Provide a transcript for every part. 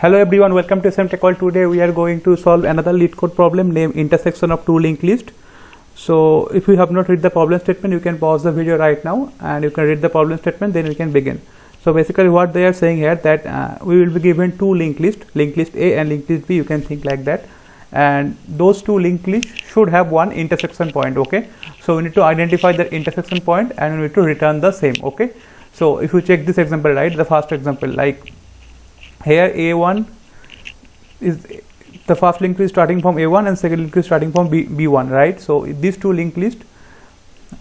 Hello everyone, welcome to SMTechWorld. Today we are going to solve another LeetCode problem named intersection of two linked lists. So if you have not read the problem statement, you can pause the video right now and you can read the problem statement, then we can begin. So basically what they are saying here that we will be given two linked lists, linked list A and linked list B, you can think like that. And those two linked lists should have one intersection point, okay? So we need to identify the intersection point and we need to return the same, okay? So if you check this example, right, the first example, like here A1 is the first linked list starting from A1 and second linked list starting from B1, right? So these two linked list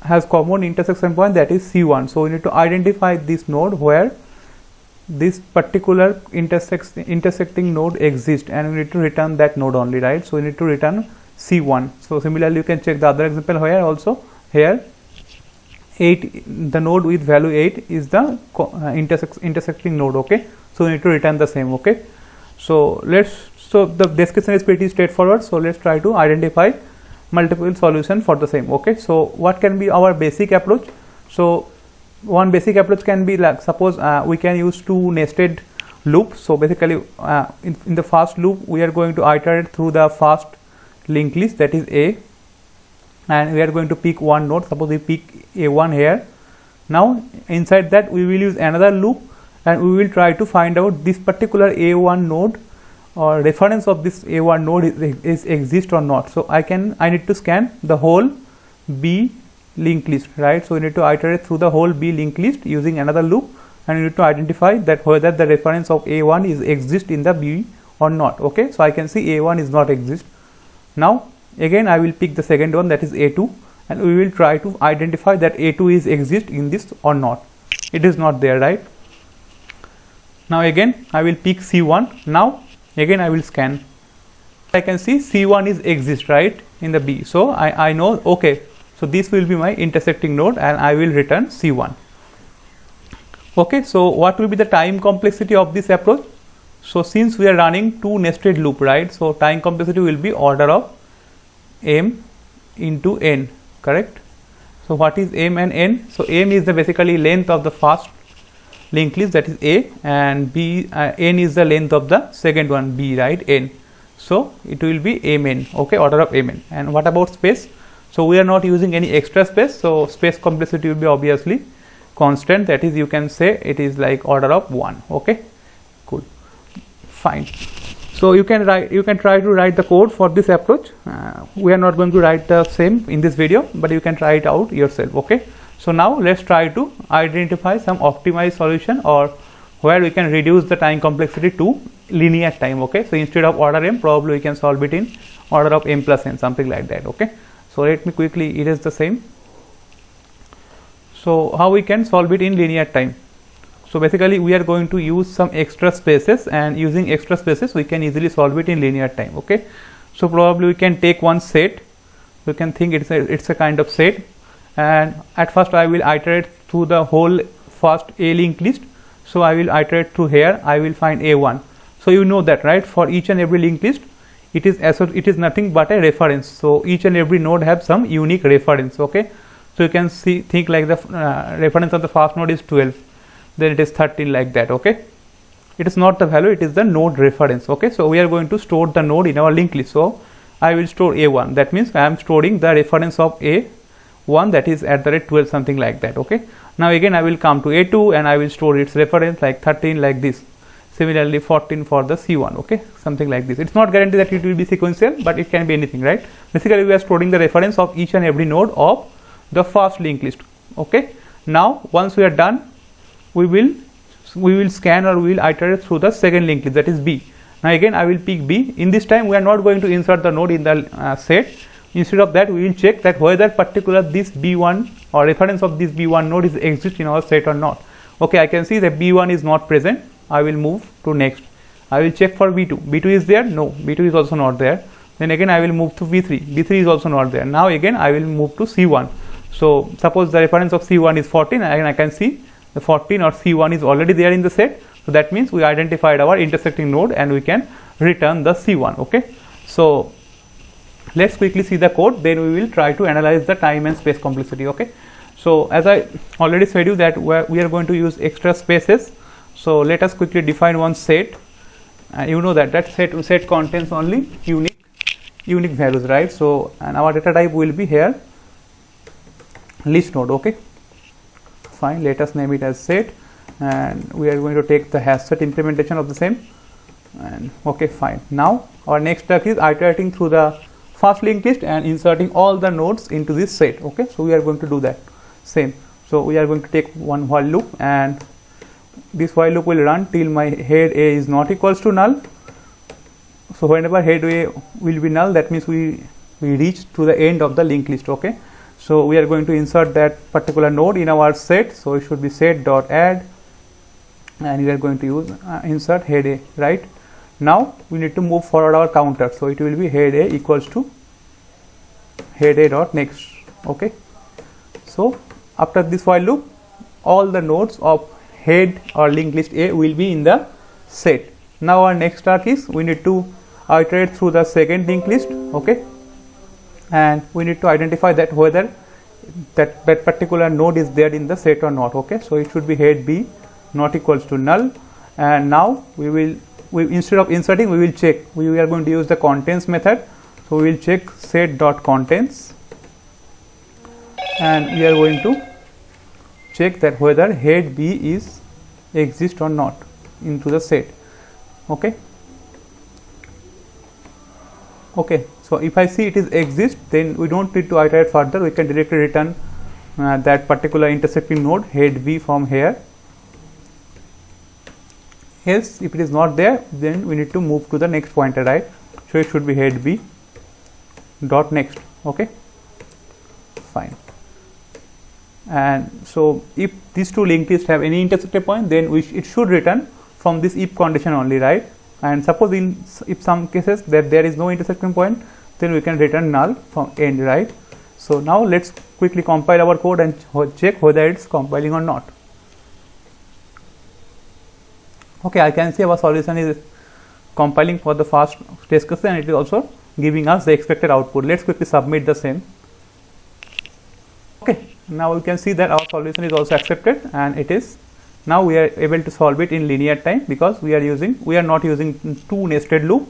has common intersection point, that is C1. So we need to identify this node where this particular intersecting node exists, and we need to return that node only, right? So we need to return C1. So similarly you can check the other example here also. Here 8, the node with value 8 is the intersecting node, okay? So we need to return the same, okay? So the description is pretty straightforward. So let's try to identify multiple solution for the same, okay? So what can be our basic approach? So one basic approach can be like, suppose we can use two nested loops. So basically in the first loop we are going to iterate through the first linked list, that is A, and we are going to pick one node. Suppose we pick A1 here. Now inside that we will use another loop and we will try to find out this particular A1 node or reference of this A1 node is exist or not. So I need to scan the whole B linked list, right? So we need to iterate through the whole B linked list using another loop, and we need to identify that whether the reference of A1 is exist in the B or not, okay? So I can see A1 is not exist. Now again I will pick the second one, that is A2, and we will try to identify that A2 is exist in this or not. It is not there, right? Now again I will pick C1. Now again I will scan. I can see C1 is exist, right, in the B. So I know, okay, so this will be my intersecting node and I will return C1. Okay, so what will be the time complexity of this approach? So since we are running two nested loop, right, so time complexity will be order of m into n, correct? So what is m and n? So m is the basically length of the first linked list, that is A, and B n is the length of the second one, B, right, n. So it will be mn, okay, order of mn. And what about space? So we are not using any extra space, so space complexity will be obviously constant, that is you can say it is like order of 1, okay, cool, fine. So you can try to write the code for this approach. We are not going to write the same in this video, but you can try it out yourself, okay? So now let's try to identify some optimized solution, or where we can reduce the time complexity to linear time, okay? So instead of order m, probably we can solve it in order of m plus n, something like that, okay? So let me quickly erase the same. So how we can solve it in linear time? So basically we are going to use some extra spaces, and using extra spaces we can easily solve it in linear time, okay? So probably we can take one set. We can think it's a kind of set, and at first I will iterate through the whole first A linked list. So I will iterate through here, I will find A1. So you know that, right, for each and every linked list it is nothing but a reference. So each and every node have some unique reference, okay? So you can think like the reference of the first node is 12, then it is 13, like that, okay? It is not the value, it is the node reference, okay? So we are going to store the node in our linked list. So I will store A1, that means I am storing the reference of A1, that is at the rate 12, something like that, okay? Now again I will come to A2 and I will store its reference like 13, like this. Similarly 14 for the C1, okay, something like this. It's not guaranteed that it will be sequential, but it can be anything, right? Basically we are storing the reference of each and every node of the first linked list, okay? Now once we are done, we will scan, or we will iterate through the second linked list, that is B. Now again I will pick B. In this time we are not going to insert the node in the set. Instead of that we will check that whether particular this B1 or reference of this B1 node is exist in our set or not. Okay, I can see that B1 is not present. I will move to next. I will check for B2. B2 is there? No, B2 is also not there. Then again I will move to B3. B3 is also not there. Now again I will move to C1. So suppose the reference of C1 is 14, and I can see the 14 or C1 is already there in the set. So that means we identified our intersecting node and we can return the C1, okay? So let's quickly see the code, then we will try to analyze the time and space complexity, okay? So as I already said you that we are going to use extra spaces. So let us quickly define one set. and you know that set contains only unique values, right? So and our data type will be here list node. Okay, fine, let us name it as set, and we are going to take the hash set implementation of the same. And okay, fine. Now our next step is iterating through the first linked list and inserting all the nodes into this set. Okay, so we are going to do that same. So we are going to take one while loop, and this while loop will run till my head A is not equals to null. So whenever head A will be null, that means we reach to the end of the linked list. Okay, so we are going to insert that particular node in our set. So it should be set dot add, and we are going to use insert head A, right? Now we need to move forward our counter, so it will be head A equals to head A dot next. Okay, so after this while loop, all the nodes of head or linked list A will be in the set. Now our next task is we need to iterate through the second linked list. Okay, and we need to identify that whether that particular node is there in the set or not. Okay, so it should be head B not equals to null, and now we instead of inserting, we will check. We are going to use the contents method, so we will check set dot contents, and we are going to check that whether head B is exist or not into the set. Okay, so if I see it is exist, then we don't need to iterate further. We can directly return that particular intersecting node head B from here. Else if it is not there, then we need to move to the next pointer, right? So it should be head B dot next. Okay, fine. And so if these two linked lists have any intersected point, then it should return from this if condition only, right? And suppose if some cases that there is no intersecting point, then we can return null from end, right? So now let's quickly compile our code and check whether it's compiling or not. Okay, I can see our solution is compiling for the first test case, and it is also giving us the expected output. Let's quickly submit the same. Okay, now we can see that our solution is also accepted, and it is now we are able to solve it in linear time, because we are not using two nested loop,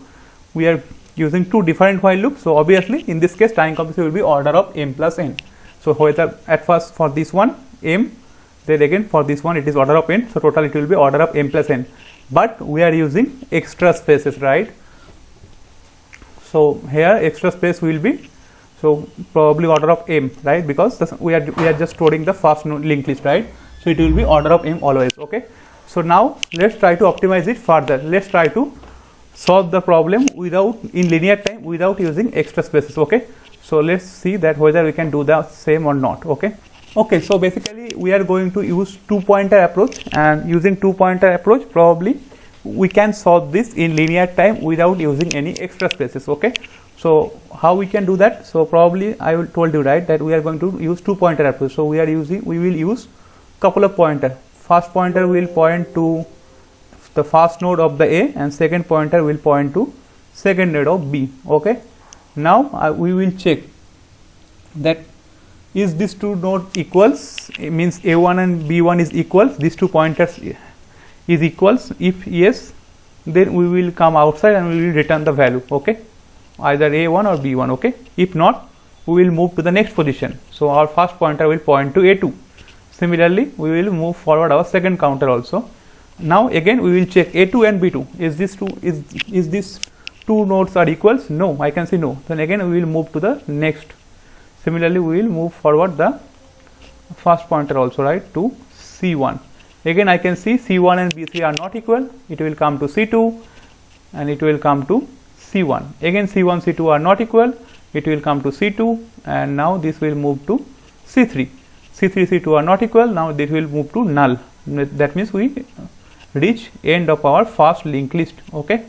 we are using two different while loops. So obviously in this case time complexity will be order of m plus n. So whether at first for this one m, then again for this one it is order of n, so total it will be order of m plus n, but we are using extra spaces, right? So here extra space will be so probably order of m, right? Because we are just storing the first linked list, right? So it will be order of m always. Okay, so now let's try to optimize it further. Let's try to solve the problem in linear time without using extra spaces. Okay, so let's see that whether we can do the same or not. Okay, so basically we are going to use two pointer approach, and using two pointer approach probably we can solve this in linear time without using any extra spaces. Okay, so how we can do that? So probably I will told you, right, that we are going to use two pointer approach. So we will use couple of pointer. First pointer will point to the first node of the A, and second pointer will point to second node of B. Okay, now we will check that is this two node equals, it means A1 and B1 is equals, these two pointers is equals. If yes, then we will come outside and we will return the value. Okay, either A1 or B1. Okay, if not, we will move to the next position. So our first pointer will point to A2. Similarly, we will move forward our second counter also. Now again we will check A2 and B2. Is this two nodes are equals? No, I can see no. Then again we will move to the next. Similarly, we will move forward the first pointer also, right, to C1. Again I can see C1 and B3 are not equal. It will come to C2, and it will come to C1. Again C1, C2 are not equal. It will come to C2, and now this will move to C3. C3, C2 are not equal. Now this will move to null. That means we reach end of our first linked list. Okay,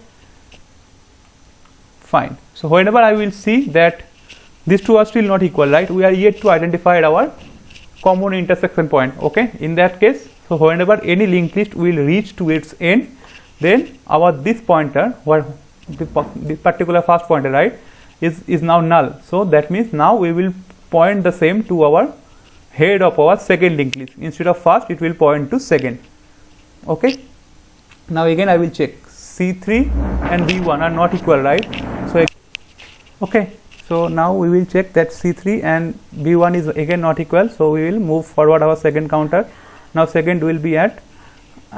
fine. So whenever I will see that these two are still not equal, right, we are yet to identify our common intersection point. Okay, in that case, so whenever any linked list will reach to its end, then our this pointer, where the particular first pointer, right, is now null. So that means now we will point the same to our head of our second linked list. Instead of first, it will point to second. Okay, now again I will check C3 and B1 are not equal, right? So okay, so now we will check that C3 and B1 is again not equal, so we will move forward our second counter. Now second will be at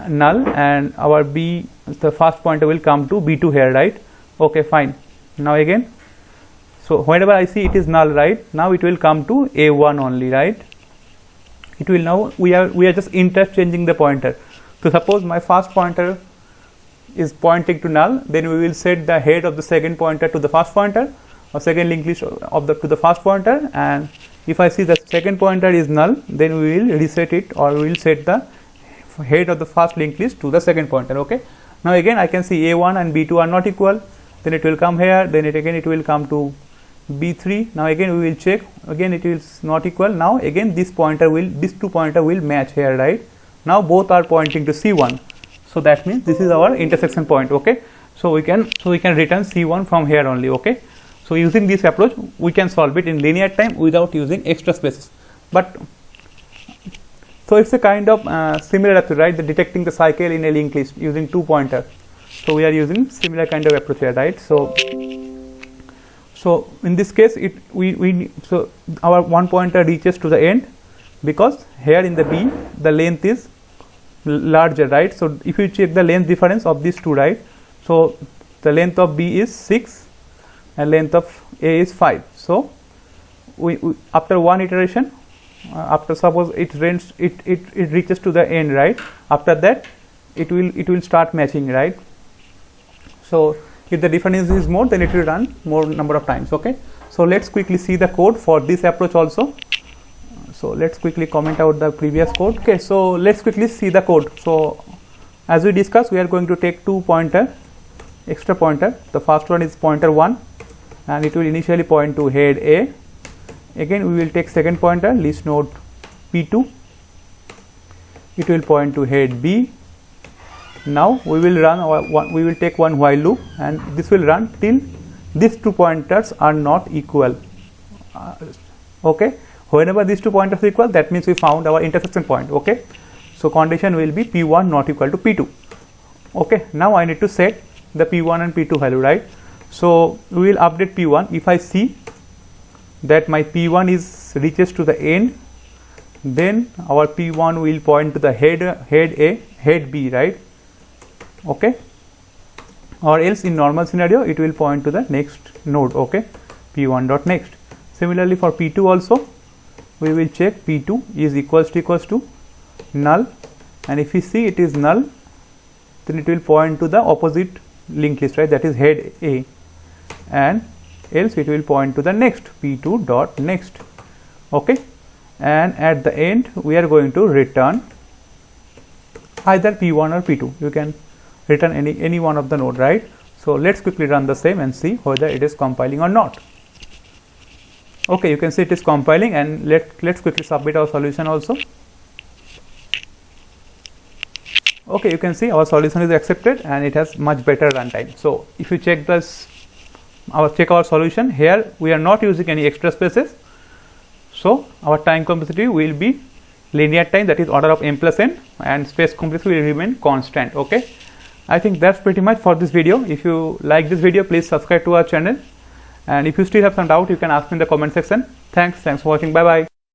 null and our B, the first pointer will come to B2 here, right? Okay, fine. Now again, so whenever I see it is null, right, now it will come to A1 only, right? It will now, we are just interchanging the pointer. So suppose my first pointer is pointing to null, then we will set the head of the second pointer to the first pointer, or second linked list of the to the first pointer, and if I see the second pointer is null, then we will reset it, or we will set the head of the first linked list to the second pointer. Okay, now again I can see A1 and B2 are not equal, then it will come here, then it will come to B3. Now again we will check, again it is not equal. Now again these two pointer will match here, right? Now both are pointing to C1, so that means this is our intersection point. Okay, so we can return C1 from here only. Okay, so using this approach we can solve it in linear time without using extra spaces. But so it's a kind of similar approach, right? The detecting the cycle in a linked list using two pointer. So we are using similar kind of approach here, right? So in this case, so our one pointer reaches to the end, because here in the B the length is larger, right? So if you check the length difference of these two, right? So the length of B is 6 and length of A is 5. So we after one iteration, after suppose it reaches to the end, right? After that it will start matching, right? So if the difference is more, then it will run more number of times. Okay, so let's quickly see the code for this approach also. So let's quickly comment out the previous code. Okay, so let's quickly see the code. So as we discussed, we are going to take two extra pointer. The first one is pointer 1 and it will initially point to head A. Again we will take second pointer, list node P2, it will point to head B. Now we will take one while loop, and this will run till these two pointers are not equal. Okay, whenever these two pointers are equal, that means we found our intersection point. Okay, so condition will be P1 not equal to P2. Okay, now I need to set the P1 and P2 value, right? So we will update P1. If I see that my P1 reaches to the end, then our P1 will point to the head A, head B, right? Okay, or else in normal scenario it will point to the next node. Okay, P1 dot next. Similarly for P2 also, we will check P2 is equals to null, and if we see it is null, then it will point to the opposite linked list, right? That is head A, and else it will point to the next P2 dot next. Okay, and at the end we are going to return either P1 or P2. You can return any one of the node, right? So let's quickly run the same and see whether it is compiling or not. Okay, you can see it is compiling, and let's quickly submit our solution also. Okay, you can see our solution is accepted and it has much better runtime. So if you check our solution here, we are not using any extra spaces, so our time complexity will be linear time, that is order of m plus n, and space complexity will remain constant. Okay, I think that's pretty much for this video. If you like this video, please subscribe to our channel, and if you still have some doubt, you can ask me in the comment section. Thanks for watching. Bye bye.